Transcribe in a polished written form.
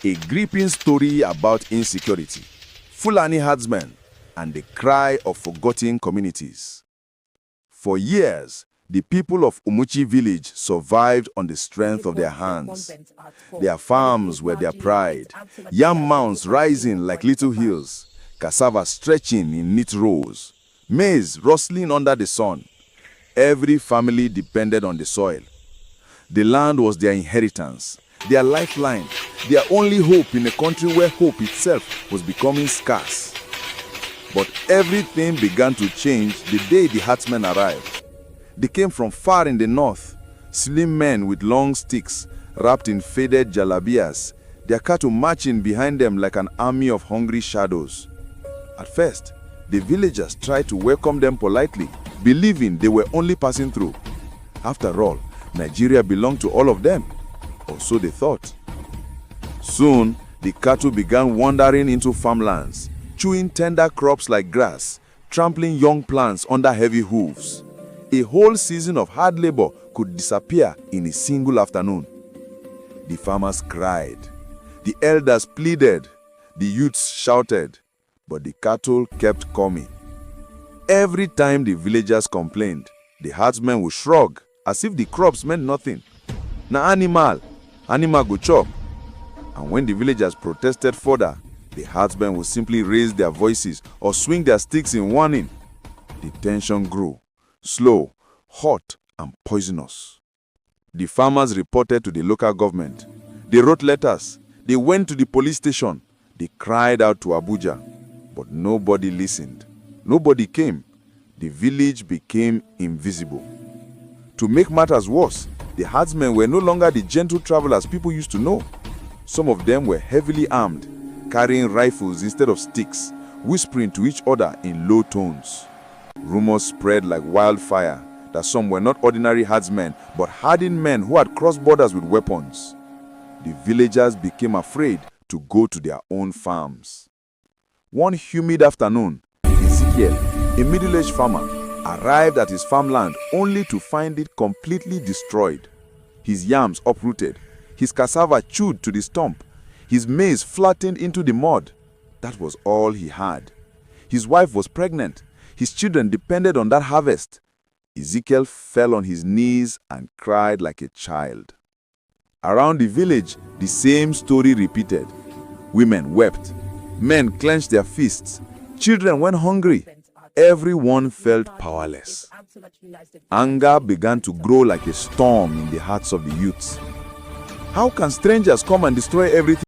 A gripping story about insecurity, Fulani herdsmen, and the cry of forgotten communities. For years, the people of Umuchi village survived on the strength of their hands. Their farms were their pride, yam mounds rising like little hills, cassava stretching in neat rows, maize rustling under the sun. Every family depended on the soil. The land was their inheritance, their lifeline, their only hope in a country where hope itself was becoming scarce. But everything began to change the day the herdsmen arrived. They came from far in the north, slim men with long sticks, wrapped in faded jalabias, their cattle marching behind them like an army of hungry shadows. At first, the villagers tried to welcome them politely, believing they were only passing through. After all, Nigeria belonged to all of them, or so they thought. Soon, the cattle began wandering into farmlands, chewing tender crops like grass, trampling young plants under heavy hooves. A whole season of hard labor could disappear in a single afternoon. The farmers cried, the elders pleaded, the youths shouted, but the cattle kept coming. Every time the villagers complained, the herdsmen would shrug as if the crops meant nothing. Na animal go chop. And when the villagers protested further, the herdsmen would simply raise their voices or swing their sticks in warning. The tension grew, slow, hot, and poisonous. The farmers reported to the local government. They wrote letters. They went to the police station. They cried out to Abuja. But nobody listened. Nobody came. The village became invisible. To make matters worse, the herdsmen were no longer the gentle travelers people used to know. Some of them were heavily armed, carrying rifles instead of sticks, whispering to each other in low tones. Rumors spread like wildfire that some were not ordinary herdsmen, but hardened men who had crossed borders with weapons. The villagers became afraid to go to their own farms. One humid afternoon, Ezekiel, a middle-aged farmer, arrived at his farmland only to find it completely destroyed. His yams uprooted, his cassava chewed to the stump, his maize flattened into the mud. That was all he had. His wife was pregnant. His children depended on that harvest. Ezekiel fell on his knees and cried like a child. Around the village, the same story repeated. Women wept. Men clenched their fists. Children went hungry. Everyone felt powerless. Anger began to grow like a storm in the hearts of the youths. How can strangers come and destroy everything